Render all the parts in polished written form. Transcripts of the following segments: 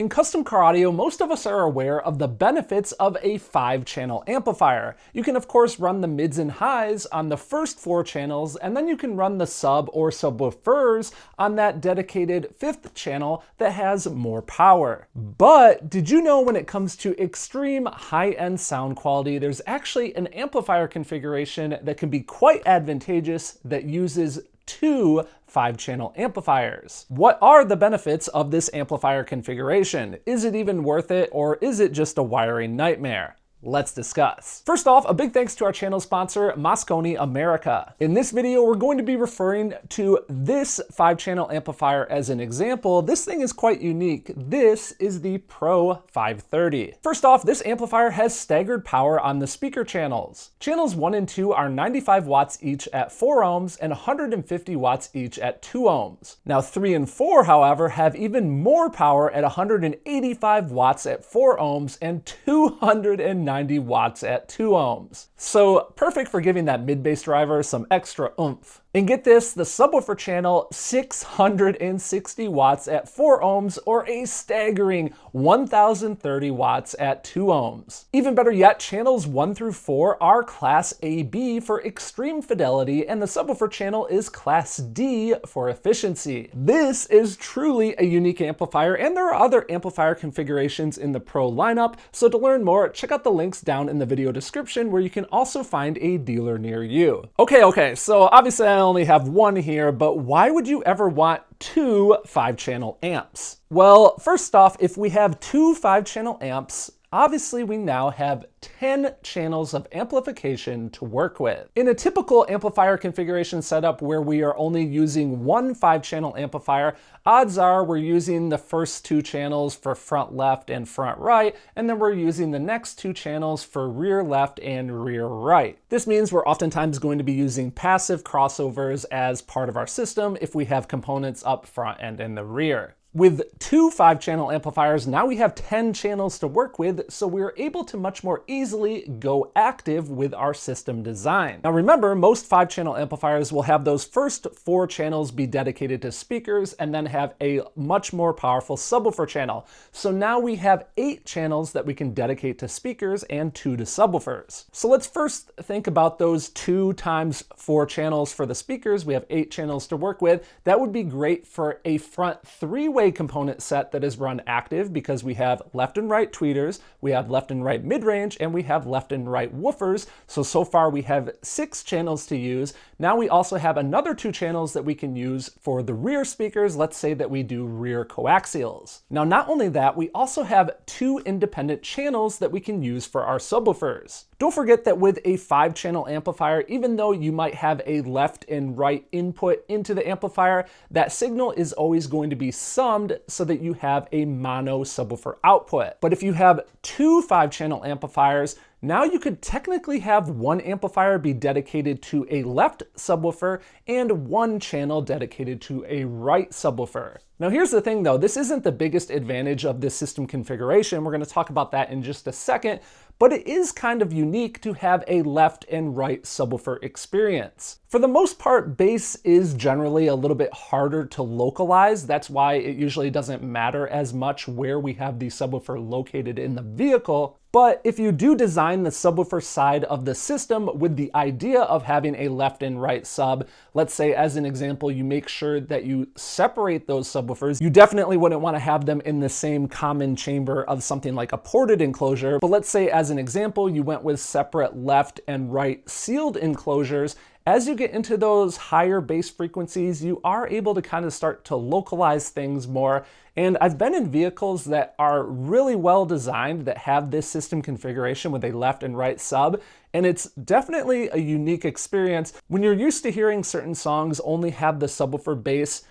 In custom car audio, most of us are aware of the benefits of a 5-channel amplifier. You can of course run the mids and highs on the first 4 channels, and then you can run the sub or subwoofers on that dedicated 5th channel that has more power. But did you know when it comes to extreme high-end sound quality, there's actually an amplifier configuration that can be quite advantageous that uses 2 5-channel amplifiers. What are the benefits of this amplifier configuration? Is it even worth it, or is it just a wiring nightmare? Let's discuss. First off, a big thanks to our channel sponsor, Moscone America. In this video, we're going to be referring to this 5-channel amplifier as an example. This thing is quite unique. This is the Pro 530. First off, this amplifier has staggered power on the speaker channels. Channels 1 and 2 are 95 watts each at 4 ohms and 150 watts each at 2 ohms. Now 3 and 4, however, have even more power at 185 watts at 4 ohms and 290 watts at 2 ohms. So perfect for giving that mid-bass driver some extra oomph. And get this, the subwoofer channel, 660 watts at 4 ohms, or a staggering 1030 watts at 2 ohms. Even better yet, channels 1 through 4 are Class AB for extreme fidelity, and the subwoofer channel is Class D for efficiency. This is truly a unique amplifier, and there are other amplifier configurations in the Pro lineup, so to learn more, check out the links down in the video description where you can also find a dealer near you. Okay, so obviously I only have one here, but why would you ever want 2 5-channel amps? Well, first off, if we have 2 5-channel amps, obviously we now have 10 channels of amplification to work with. In a typical amplifier configuration setup where we are only using one 5-channel amplifier, odds are we're using the first 2 channels for front left and front right, and then we're using the next 2 channels for rear left and rear right. This means we're oftentimes going to be using passive crossovers as part of our system if we have components up front and in the rear. With 2 5-channel amplifiers, now we have 10 channels to work with, so we're able to much more easily go active with our system design. Now remember, most 5-channel amplifiers will have those first 4 channels be dedicated to speakers and then have a much more powerful subwoofer channel. So now we have 8 channels that we can dedicate to speakers and 2 to subwoofers. So let's first think about those 2 times 4 channels for the speakers. We have 8 channels to work with. That would be great for a front 3-way component set that is run active because we have left and right tweeters, we have left and right mid-range, and we have left and right woofers. So far we have 6 channels to use. Now we also have another 2 channels that we can use for the rear speakers. Let's say that we do rear coaxials. Now not only that, we also have 2 independent channels that we can use for our subwoofers. Don't forget that with a 5-channel amplifier, even though you might have a left and right input into the amplifier, that signal is always going to be summed so that you have a mono subwoofer output. But if you have 2 5-channel amplifiers, now you could technically have one amplifier be dedicated to a left subwoofer and one channel dedicated to a right subwoofer. Now here's the thing though, this isn't the biggest advantage of this system configuration. We're going to talk about that in just a second, but it is kind of unique to have a left and right subwoofer experience. For the most part, bass is generally a little bit harder to localize. That's why it usually doesn't matter as much where we have the subwoofer located in the vehicle. But if you do design the subwoofer side of the system with the idea of having a left and right sub, let's say as an example, you make sure that you separate those subwoofers. You definitely wouldn't want to have them in the same common chamber of something like a ported enclosure. But let's say as an example, you went with separate left and right sealed enclosures. As you get into those higher bass frequencies, you are able to kind of start to localize things more. And I've been in vehicles that are really well designed that have this system configuration with a left and right sub, and it's definitely a unique experience. When you're used to hearing certain songs only have the subwoofer bass,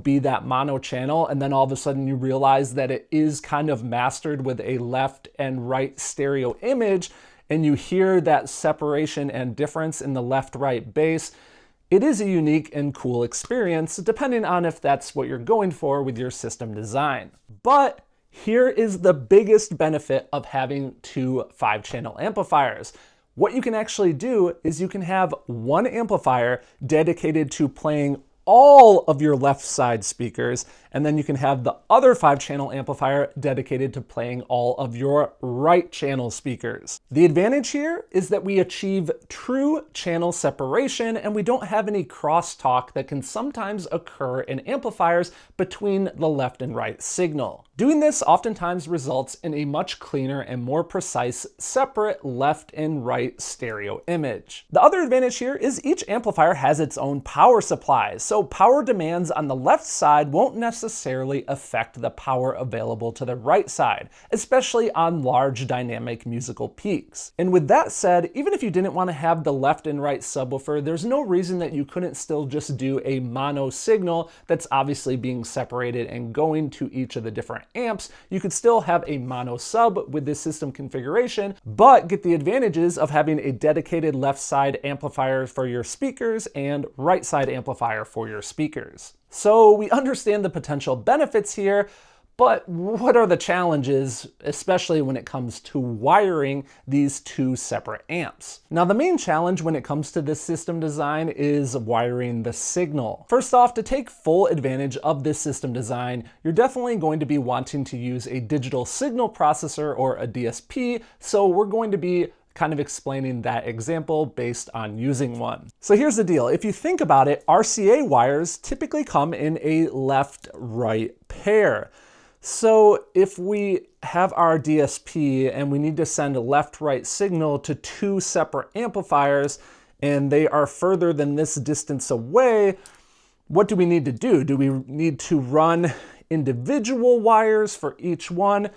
be that mono channel, and then all of a sudden you realize that it is kind of mastered with a left and right stereo image, and you hear that separation and difference in the left-right bass, it is a unique and cool experience, depending on if that's what you're going for with your system design. But here is the biggest benefit of having 2 5-channel amplifiers. What you can actually do is you can have one amplifier dedicated to playing all of your left side speakers, and then you can have the other 5-channel amplifier dedicated to playing all of your right channel speakers. The advantage here is that we achieve true channel separation and we don't have any crosstalk that can sometimes occur in amplifiers between the left and right signal. Doing this oftentimes results in a much cleaner and more precise separate left and right stereo image. The other advantage here is each amplifier has its own power supply, so power demands on the left side won't necessarily affect the power available to the right side, especially on large dynamic musical peaks. And with that said, even if you didn't want to have the left and right subwoofer, there's no reason that you couldn't still just do a mono signal that's obviously being separated and going to each of the different amps. You could still have a mono sub with this system configuration, but get the advantages of having a dedicated left side amplifier for your speakers and right side amplifier for your speakers. So we understand the potential benefits here, but what are the challenges, especially when it comes to wiring these two separate amps? Now, the main challenge when it comes to this system design is wiring the signal. First off, to take full advantage of this system design, you're definitely going to be wanting to use a digital signal processor or a DSP, so we're going to be kind of explaining that example based on using one. So here's the deal. If you think about it, RCA wires typically come in a left-right pair. So if we have our DSP and we need to send a left-right signal to two separate amplifiers and they are further than this distance away, what do we need to do? Do we need to run individual wires for each one?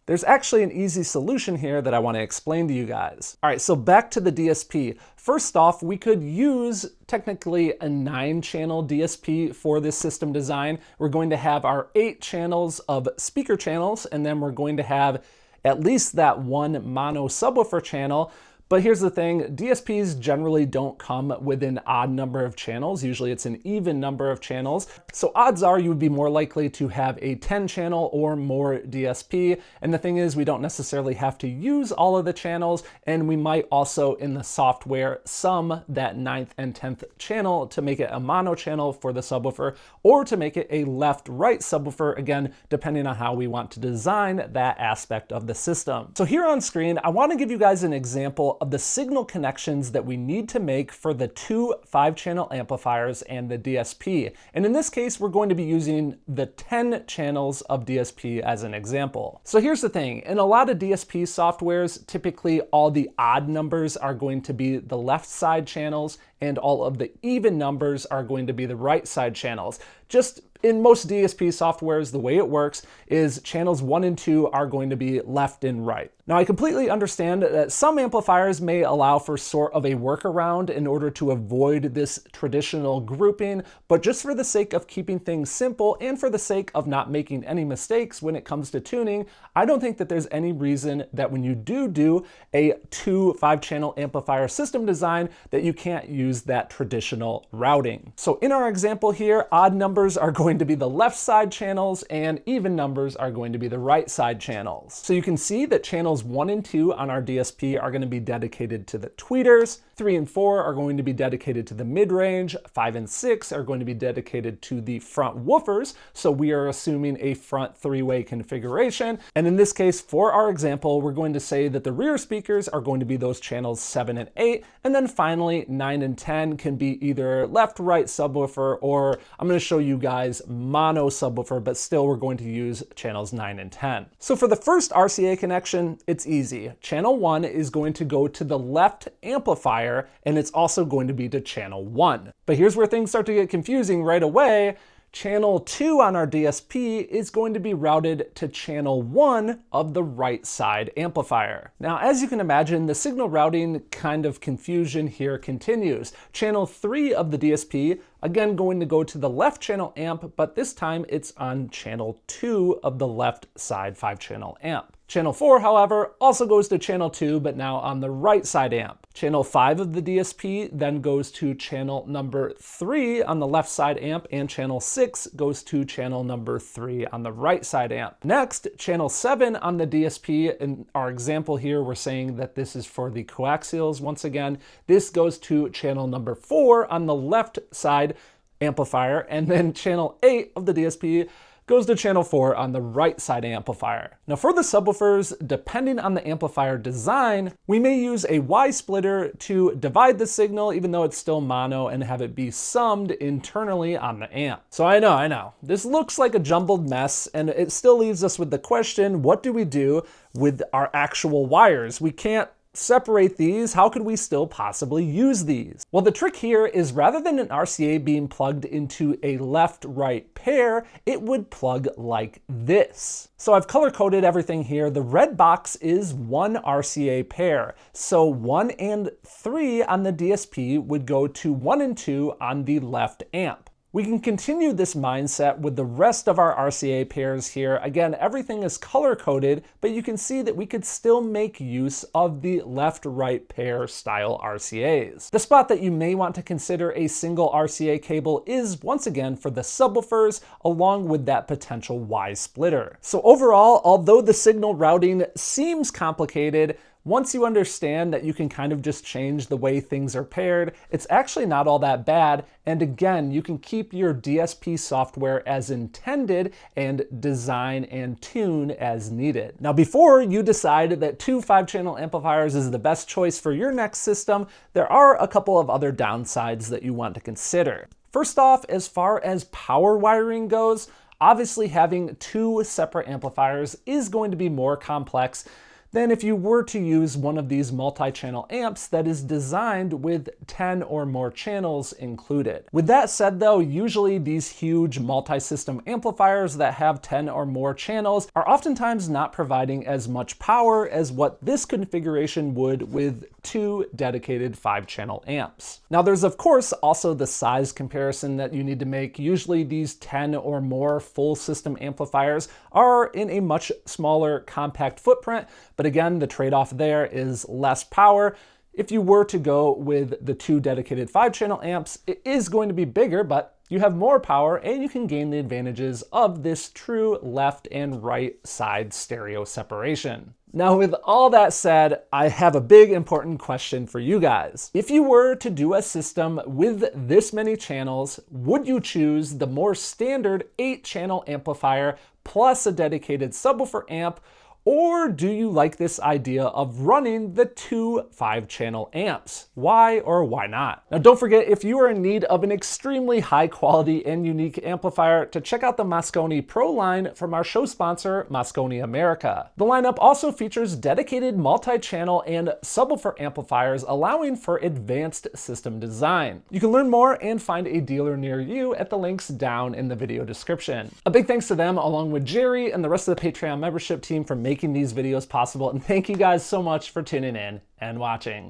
There's actually an easy solution here that I want to explain to you guys. All right, so back to the DSP. First off, we could use technically a 9-channel DSP for this system design. We're going to have our 8 channels of speaker channels, and then we're going to have at least that one mono subwoofer channel. But here's the thing, DSPs generally don't come with an odd number of channels. Usually it's an even number of channels. So odds are you would be more likely to have a 10-channel or more DSP. And the thing is, we don't necessarily have to use all of the channels. And we might also, in the software, sum that 9th and 10th channel to make it a mono channel for the subwoofer, or to make it a left-right subwoofer, again, depending on how we want to design that aspect of the system. So here on screen, I want to give you guys an example of the signal connections that we need to make for the two 5-channel amplifiers and the DSP. And in this case, we're going to be using the 10 channels of DSP as an example. So here's the thing, in a lot of DSP softwares, typically all the odd numbers are going to be the left side channels and all of the even numbers are going to be the right side channels. Just in most DSP softwares, the way it works is channels 1 and 2 are going to be left and right. Now, I completely understand that some amplifiers may allow for sort of a workaround in order to avoid this traditional grouping, but just for the sake of keeping things simple and for the sake of not making any mistakes when it comes to tuning, I don't think that there's any reason that when you do a 2 5-channel amplifier system design that you can't use that traditional routing. So in our example here, odd numbers are going to be the left side channels and even numbers are going to be the right side channels. So you can see that channels 1 and 2 on our DSP are going to be dedicated to the tweeters, 3 and 4 are going to be dedicated to the mid-range, 5 and 6 are going to be dedicated to the front woofers, so we are assuming a front 3-way configuration. And in this case, for our example, we're going to say that the rear speakers are going to be those channels 7 and 8, and then finally 9 and 10 can be either left-right subwoofer, or I'm going to show you guys mono subwoofer, but still we're going to use channels 9 and 10. So for the first RCA connection, it's easy. Channel 1 is going to go to the left amplifier, and it's also going to be to channel 1. But here's where things start to get confusing right away. Channel 2 on our DSP is going to be routed to channel 1 of the right side amplifier. Now, as you can imagine, the signal routing kind of confusion here continues. Channel 3 of the DSP, again, going to go to the left channel amp, but this time it's on channel 2 of the left side 5-channel amp. Channel 4, however, also goes to channel 2, but now on the right side amp. Channel 5 of the DSP then goes to channel number 3 on the left side amp, and channel 6 goes to channel number 3 on the right side amp. Next, channel 7 on the DSP, in our example here, we're saying that this is for the coaxials once again. This goes to channel number 4 on the left side, amplifier, and then channel 8 of the DSP goes to channel 4 on the right side amplifier. Now for the subwoofers, depending on the amplifier design, we may use a Y splitter to divide the signal even though it's still mono and have it be summed internally on the amp. So I know, this looks like a jumbled mess and it still leaves us with the question, what do we do with our actual wires? We can't separate these. How could we still possibly use these? Well, the trick here is rather than an RCA being plugged into a left-right pair, it would plug like this. So I've color-coded everything here. The red box is one RCA pair. So 1 and 3 on the DSP would go to 1 and 2 on the left amp. We can continue this mindset with the rest of our RCA pairs here. Again, everything is color-coded, but you can see that we could still make use of the left-right pair style RCAs. The spot that you may want to consider a single RCA cable is, once again, for the subwoofers, along with that potential Y splitter. So overall, although the signal routing seems complicated, once you understand that you can kind of just change the way things are paired, it's actually not all that bad. And again, you can keep your DSP software as intended and design and tune as needed. Now, before you decide that 2 5-channel amplifiers is the best choice for your next system, there are a couple of other downsides that you want to consider. First off, as far as power wiring goes, obviously having 2 separate amplifiers is going to be more complex than if you were to use one of these multi-channel amps that is designed with 10 or more channels included. With that said though, usually these huge multi-system amplifiers that have 10 or more channels are oftentimes not providing as much power as what this configuration would with 2 dedicated 5-channel amps. Now there's of course also the size comparison that you need to make. Usually these 10 or more full system amplifiers are in a much smaller compact footprint, but again, the trade-off there is less power. If you were to go with the 2 dedicated 5-channel amps, it is going to be bigger, but you have more power and you can gain the advantages of this true left and right side stereo separation. Now, with all that said, I have a big important question for you guys. If you were to do a system with this many channels, would you choose the more standard 8-channel amplifier plus a dedicated subwoofer amp, or do you like this idea of running the 2 5-channel amps? Why or why not? Now don't forget, if you are in need of an extremely high quality and unique amplifier, to check out the Mosconi Pro line from our show sponsor, Mosconi America. The lineup also features dedicated multi-channel and subwoofer amplifiers, allowing for advanced system design. You can learn more and find a dealer near you at the links down in the video description. A big thanks to them, along with Jerry and the rest of the Patreon membership team, for making these videos possible, and thank you guys so much for tuning in and watching.